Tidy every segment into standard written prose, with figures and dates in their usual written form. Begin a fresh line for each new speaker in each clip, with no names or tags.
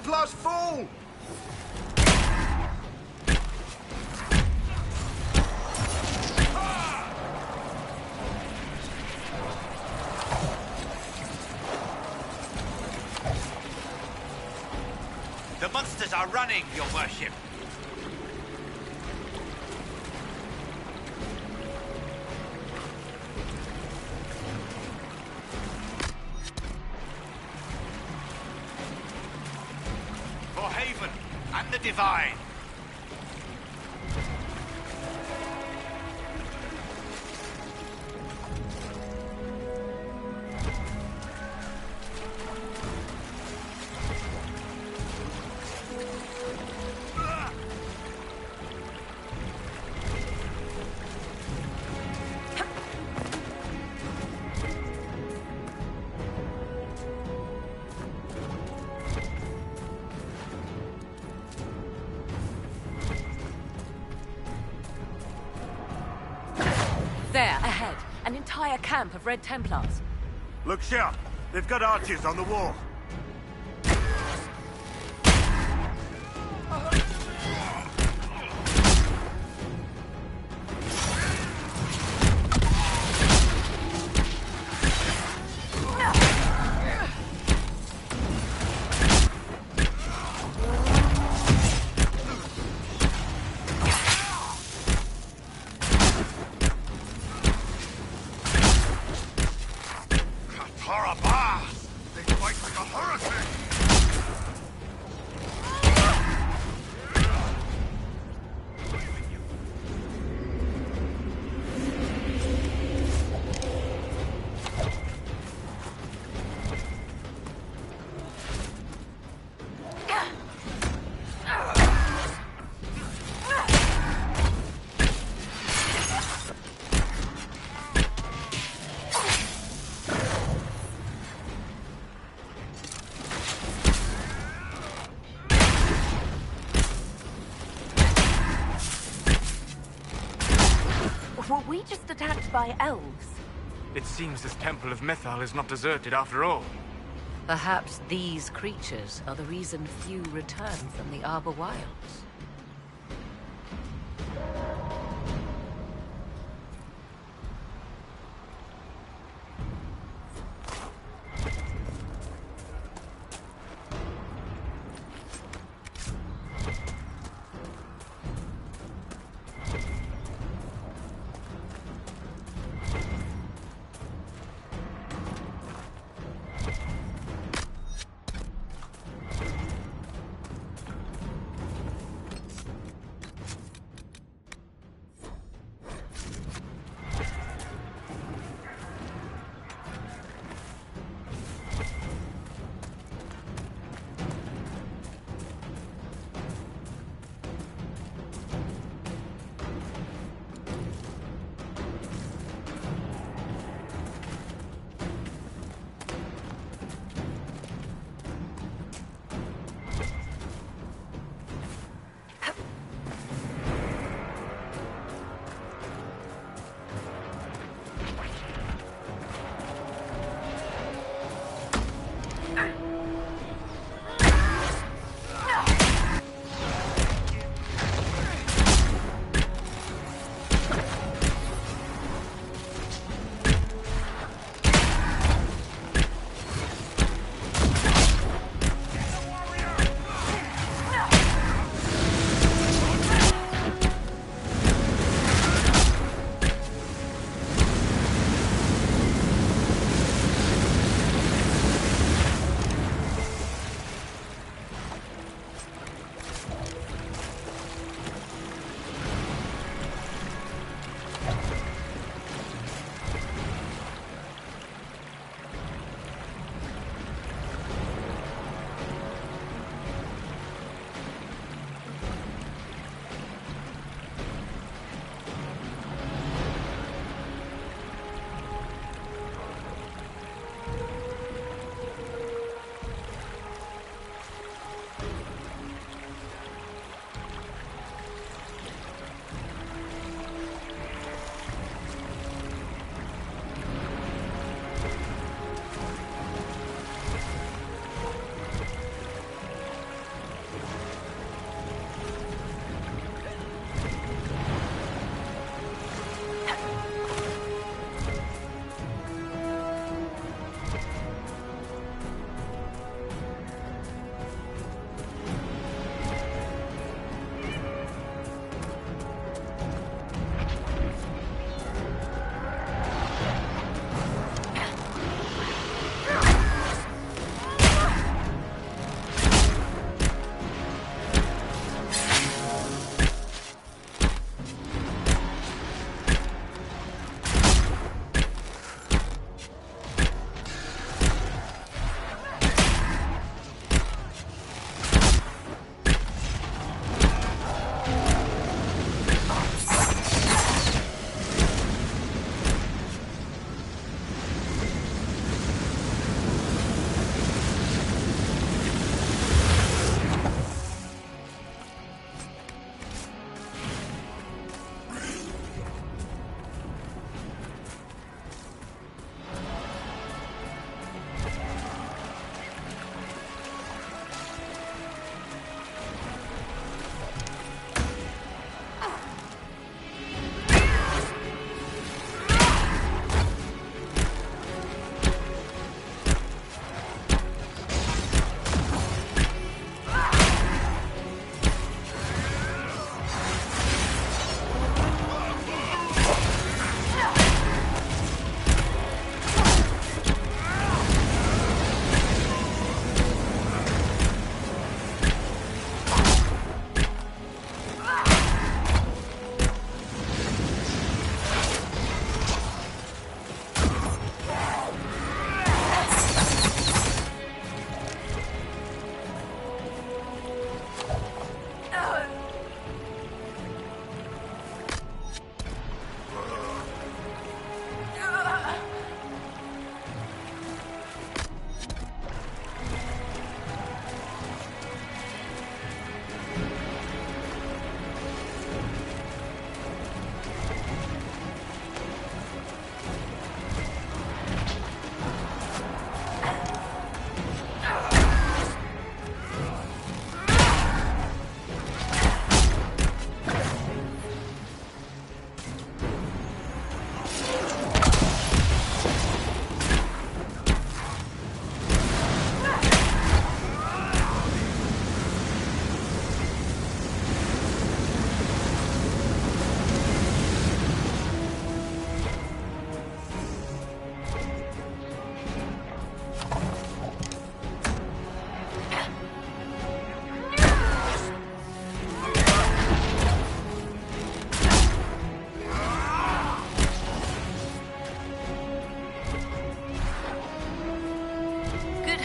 Templars fall!
The monsters are running, your worship. For Haven and the Divine.
There, ahead. An entire camp of Red Templars.
Look sharp. They've got archers on the wall.
Were we just attacked by elves?
It seems this Temple of Mythal is not deserted after all.
Perhaps these creatures are the reason few return from the Arbor Wilds.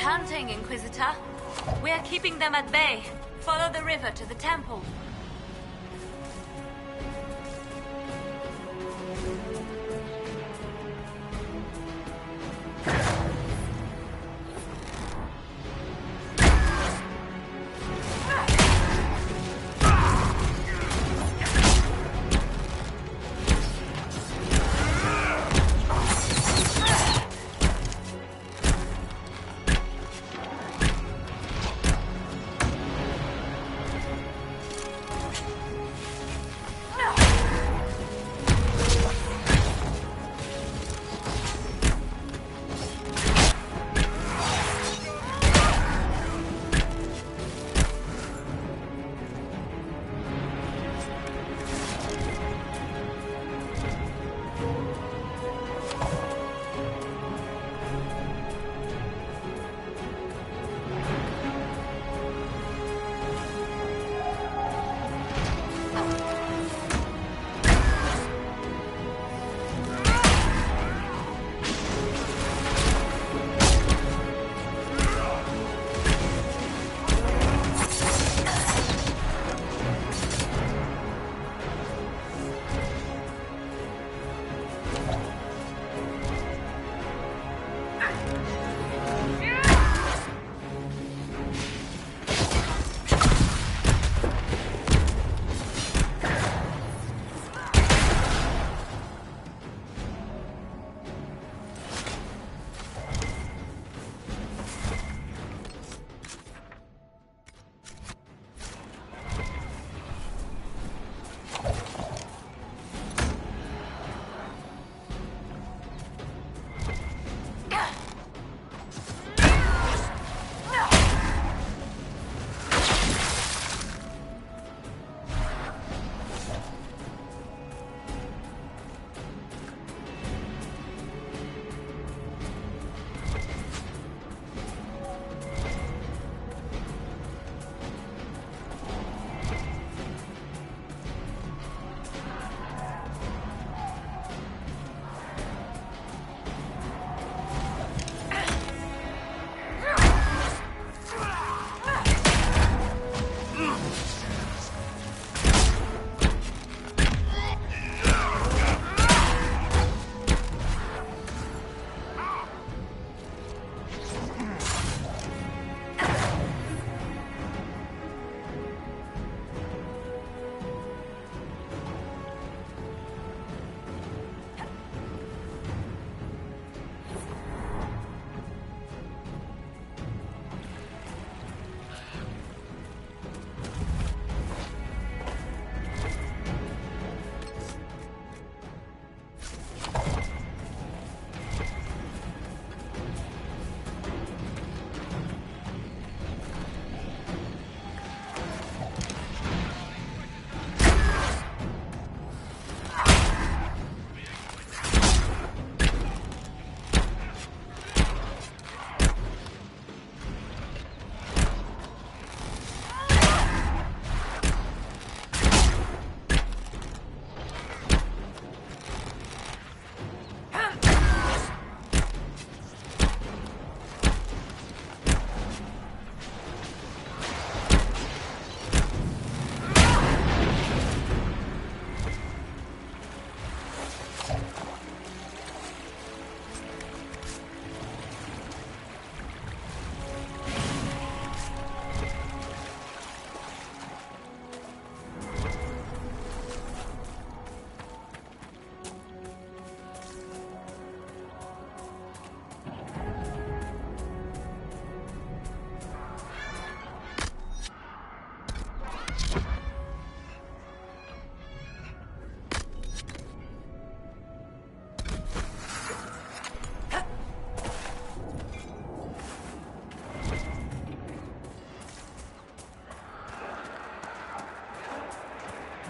hunting, Inquisitor. We're keeping them at bay. Follow the river to the temple.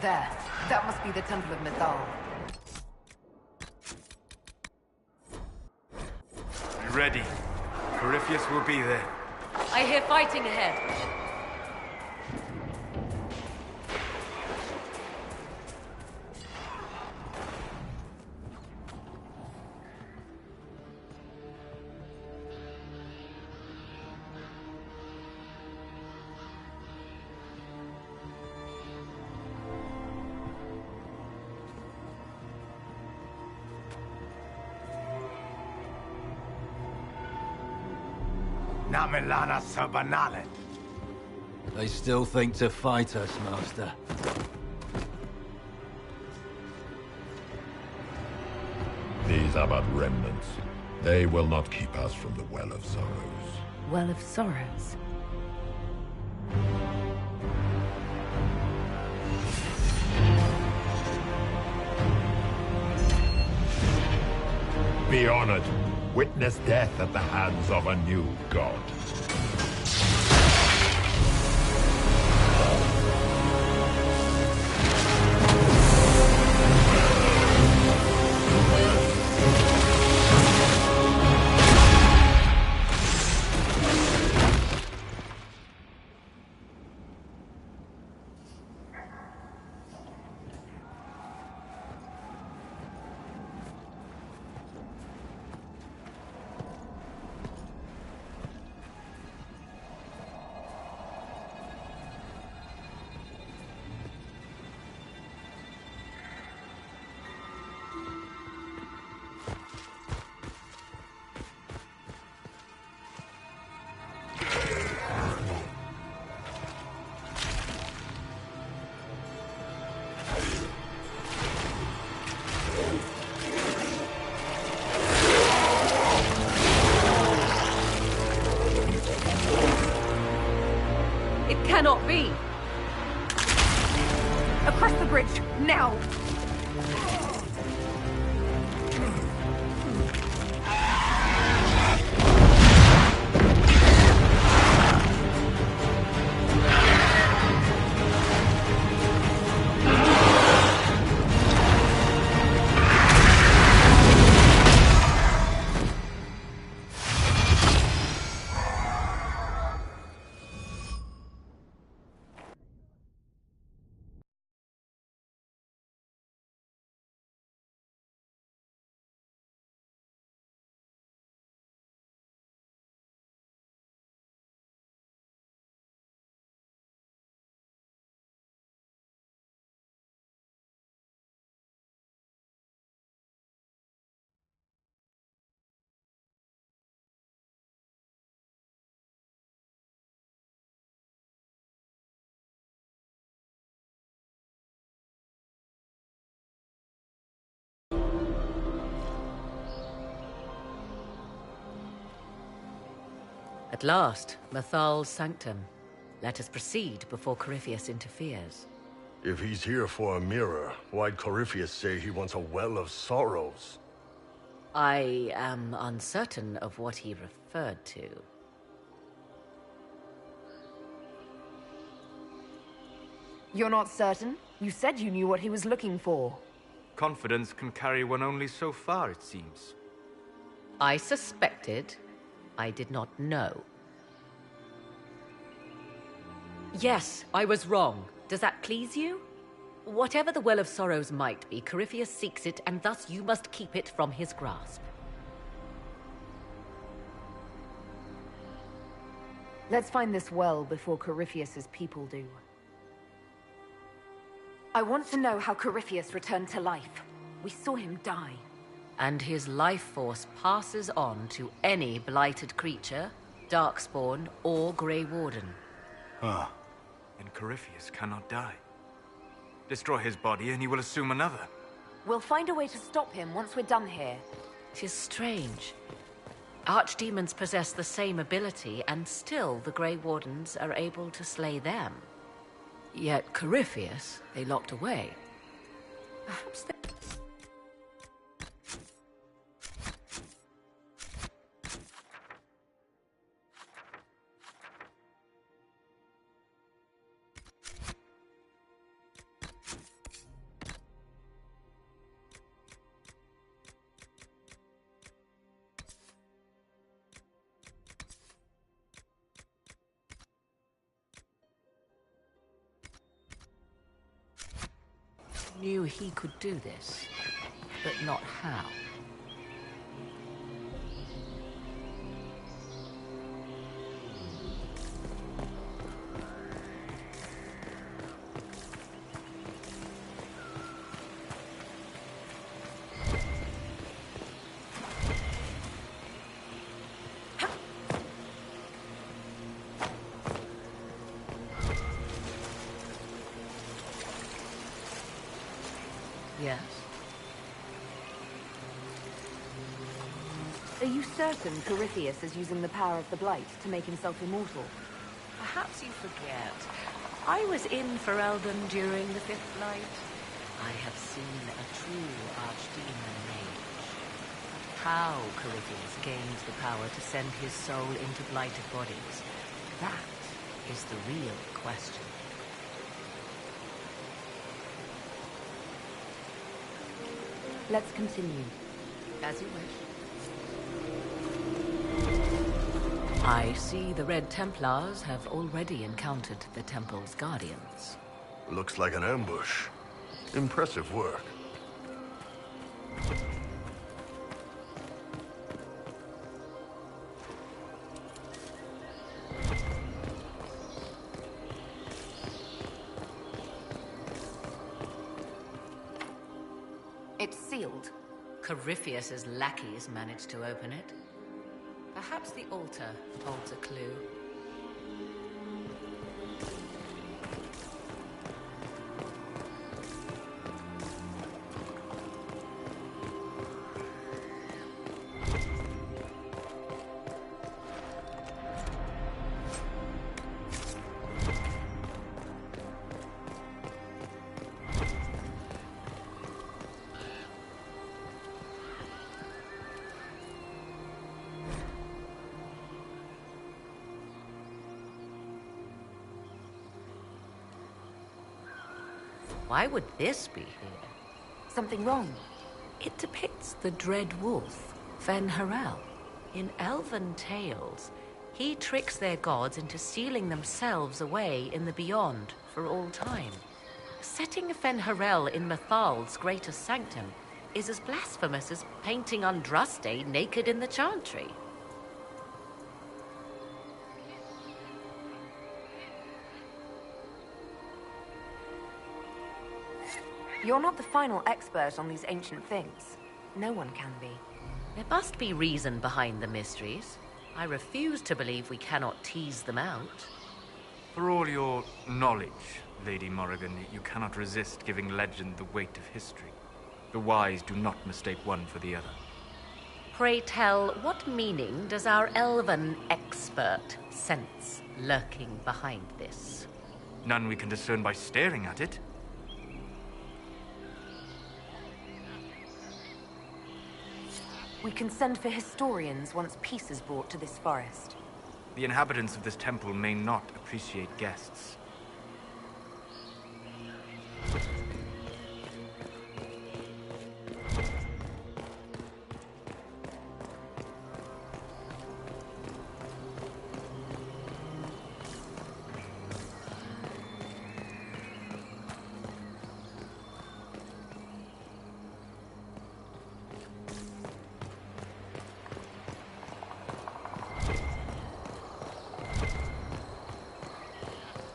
There. That must be the Temple of Mythal.
Be ready. Corypheus will be there.
I hear fighting ahead.
Namelana Sabanalet.
They still think to fight us, Master.
These are but remnants. They will not keep us from the Well of Sorrows.
Well of Sorrows.
Be honored. Witness death at the hands of a new god.
Cannot be! Across the bridge, now! At last, Mathal's sanctum. Let us proceed before Corypheus interferes.
If he's here for a mirror, why'd Corypheus say he wants a Well of Sorrows?
I am uncertain of what he referred to.
You're not certain? You said you knew what he was looking for.
Confidence can carry one only so far, it seems.
I suspected. I did not know. Yes, I was wrong. Does that please you? Whatever the Well of Sorrows might be, Corypheus seeks it, and thus you must keep it from his grasp.
Let's find this well before Corypheus's people do. I want to know how Corypheus returned to life. We saw him die.
And his life force passes on to any blighted creature, Darkspawn, or Grey Warden.
And Corypheus cannot die. Destroy his body and he will assume another.
We'll find a way to stop him once we're done here.
'Tis strange. Archdemons possess the same ability, and still the Grey Wardens are able to slay them. Yet Corypheus, they locked away. Perhaps they... knew he could do this, but not how. Yes?
Are you certain Corypheus is using the power of the Blight to make himself immortal?
Perhaps you forget. I was in Ferelden during the Fifth Light. I have seen a true archdemon mage. How Corypheus gains the power to send his soul into blighted bodies, that is the real question.
Let's continue.
As you wish. I see the Red Templars have already encountered the Temple's guardians.
Looks like an ambush. Impressive work.
It's sealed.
Corypheus's lackeys managed to open it. Perhaps the altar holds a clue. Why would this be here?
Something wrong?
It depicts the dread wolf, Fen-Harel. In elven tales, he tricks their gods into sealing themselves away in the beyond for all time. Setting Fen-Harel in Methal's greatest sanctum is as blasphemous as painting Andraste naked in the chantry.
You're not the final expert on these ancient things. No one can be.
There must be reason behind the mysteries. I refuse to believe we cannot tease them out.
For all your knowledge, Lady Morrigan, you cannot resist giving legend the weight of history. The wise do not mistake one for the other.
Pray tell, what meaning does our elven expert sense lurking behind this?
None we can discern by staring at it.
We can send for historians once peace is brought to this forest.
The inhabitants of this temple may not appreciate guests.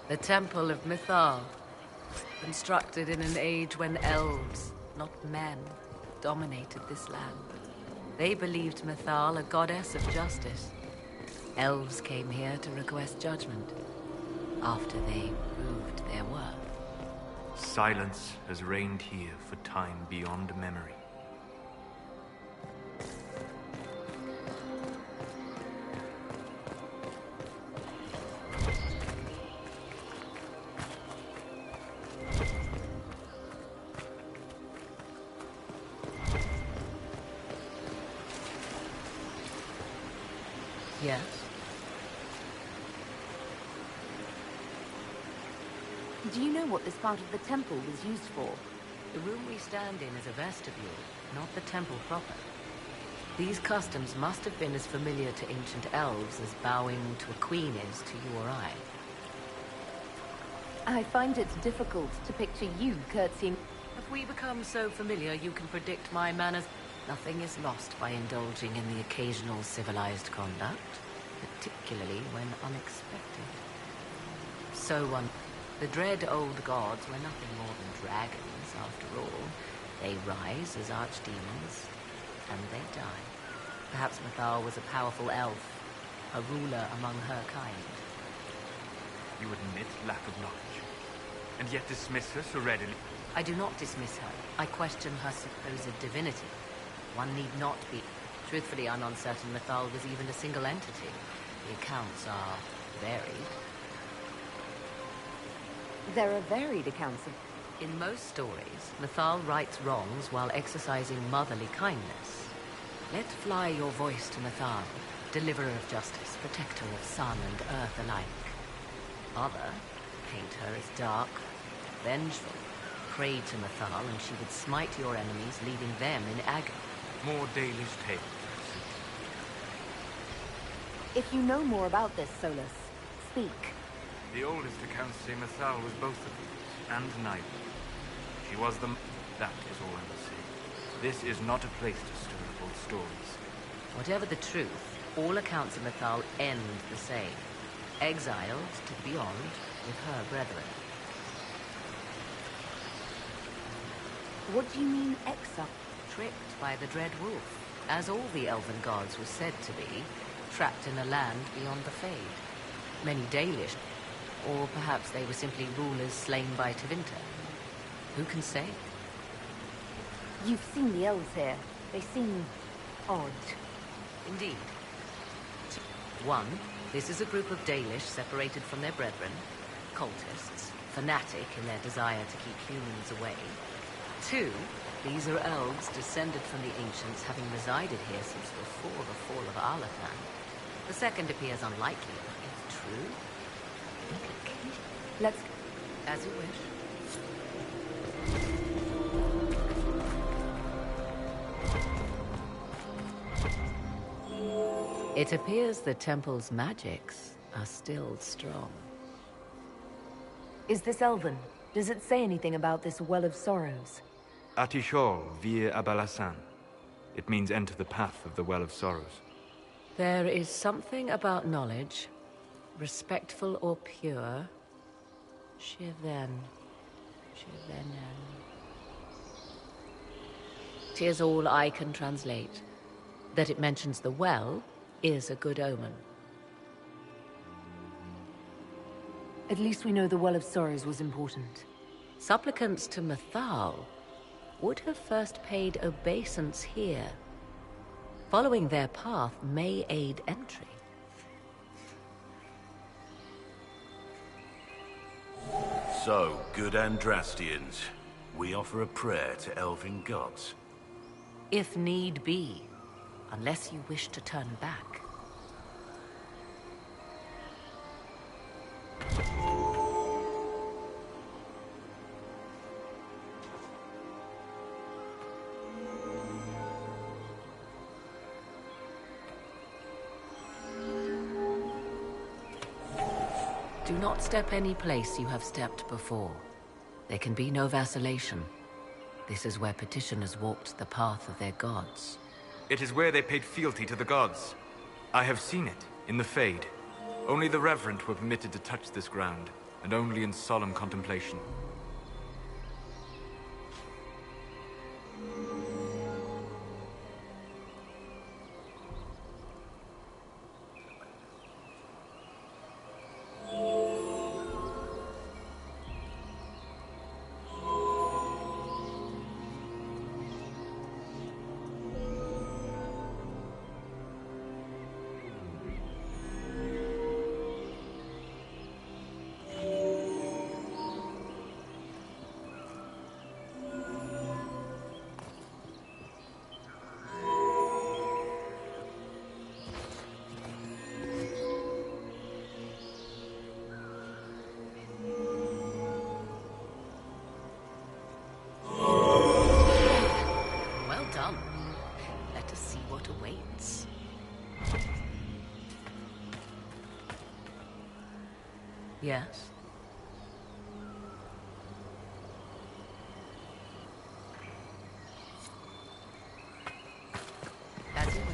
The Temple of Mithal, constructed in an age when elves, not men, dominated this land. They believed Mithal a goddess of justice. Elves came here to request judgment, after they proved their worth.
Silence has reigned here for time beyond memory.
Yes?
Do you know what this part of the temple was used for?
The room we stand in is a vestibule, not the temple proper. These customs must have been as familiar to ancient elves as bowing to a queen is to you or I.
I find it difficult to picture you curtsying.
If we become so familiar you can predict my manners, nothing is lost by indulging in the occasional civilized conduct, particularly when unexpected. So the dread old gods were nothing more than dragons, after all. They rise as archdemons, and they die. Perhaps Mithal was a powerful elf, a ruler among her kind.
You admit lack of knowledge. And yet dismiss her so readily.
I do not dismiss her. I question her supposed divinity. One need not be. Truthfully, I'm uncertain Mythal was even a single entity. The accounts are varied.
There are varied accounts of...
In most stories, Mythal rights wrongs while exercising motherly kindness. Let fly your voice to Mythal, deliverer of justice, protector of sun and earth alike. Other paint her as dark, vengeful. Pray to Mythal and she would smite your enemies, leaving them in agony.
More Dalish tales.
If you know more about this, Solus, speak.
The oldest accounts say Mythal was both of these, and neither. She was the... That is all I will say. This is not a place to stir up old stories.
Whatever the truth, all accounts of Mythal end the same. Exiled to the beyond with her brethren.
What do you mean, exile?
Tricked by the Dread Wolf, as all the elven gods were said to be, trapped in a land beyond the Fade. Many Dalish, or perhaps they were simply rulers slain by Tevinter. Who can say?
You've seen the elves here. They seem... odd.
Indeed. 1, this is a group of Dalish separated from their brethren, cultists, fanatic in their desire to keep humans away. 2, these are elves descended from the ancients, having resided here since before the fall of Arlathan. The second appears unlikely, if true.
Let's...
As you wish. It appears the temple's magics are still strong.
Is this elven? Does it say anything about this Well of Sorrows?
Atishol vir Abalasan. It means enter the path of the Well of Sorrows.
There is something about knowledge, respectful or pure. Shiven. Shivenen. 'Tis all I can translate. That it mentions the well is a good omen.
At least we know the Well of Sorrows was important.
Supplicants to Mythal would have first paid obeisance here. Following their path may aid entry.
So, good Andrastians, we offer a prayer to elven gods.
If need be, unless you wish to turn back. Do not step any place you have stepped before. There can be no vacillation. This is where petitioners walked the path of their gods.
It is where they paid fealty to the gods. I have seen it, in the Fade. Only the reverent were permitted to touch this ground, and only in solemn contemplation.
Yes. As you wish.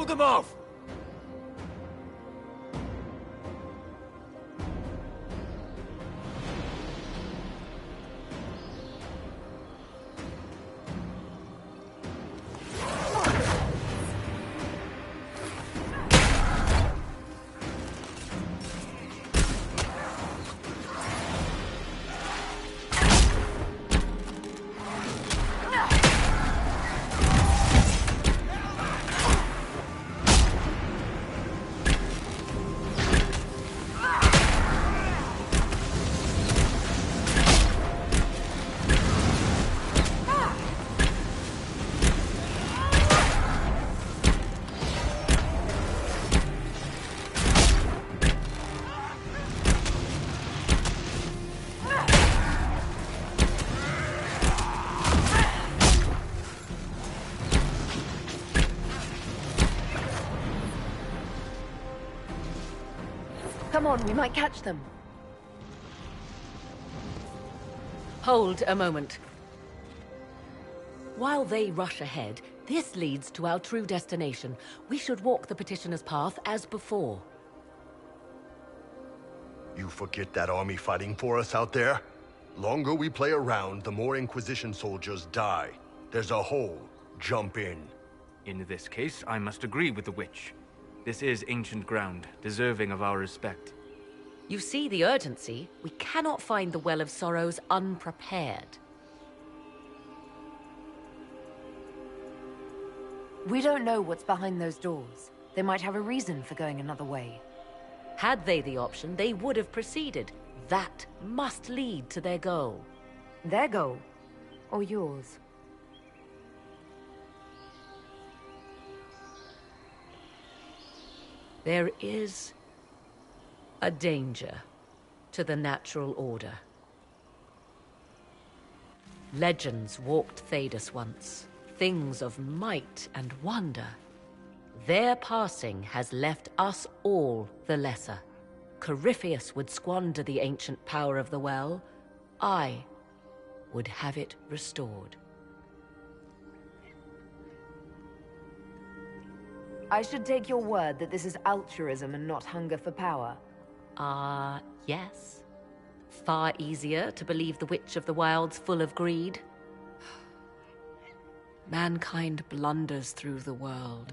Hold them off!
Come on, we might catch them.
Hold a moment. While they rush ahead, this leads to our true destination. We should walk the petitioner's path as before.
You forget that army fighting for us out there? Longer we play around, the more Inquisition soldiers die. There's a hole. Jump in.
In this case, I must agree with the witch. This is ancient ground, deserving of our respect.
You see the urgency? We cannot find the Well of Sorrows unprepared.
We don't know what's behind those doors. They might have a reason for going another way.
Had they the option, they would have proceeded. That must lead to their goal.
Their goal? Or yours?
There is a danger to the natural order. Legends walked Thedas once, things of might and wonder. Their passing has left us all the lesser. Corypheus would squander the ancient power of the well. I would have it restored.
I should take your word that this is altruism and not hunger for power.
Yes. Far easier to believe the Witch of the Wild's full of greed. Mankind blunders through the world,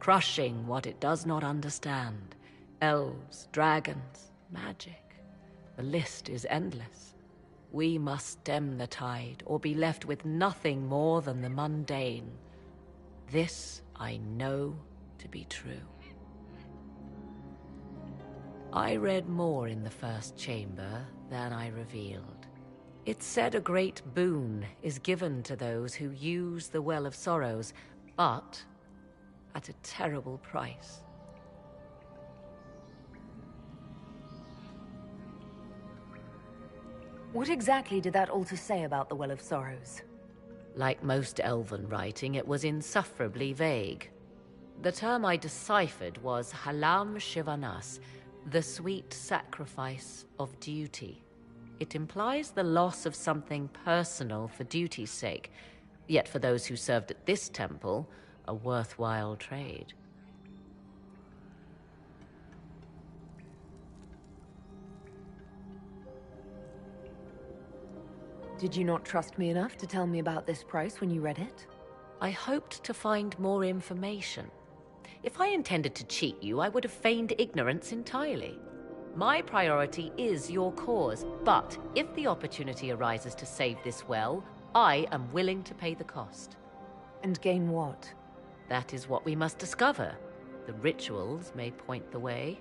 crushing what it does not understand. Elves, dragons, magic. The list is endless. We must stem the tide, or be left with nothing more than the mundane. This I know to be true. I read more in the first chamber than I revealed. It said a great boon is given to those who use the Well of Sorrows, but at a terrible price.
What exactly did that altar say about the Well of Sorrows?
Like most elven writing, it was insufferably vague. The term I deciphered was Halam Shivanas, the sweet sacrifice of duty. It implies the loss of something personal for duty's sake, yet for those who served at this temple, a worthwhile trade.
Did you not trust me enough to tell me about this price when you read it?
I hoped to find more information. If I intended to cheat you, I would have feigned ignorance entirely. My priority is your cause, but if the opportunity arises to save this well, I am willing to pay the cost.
And gain what?
That is what we must discover. The rituals may point the way.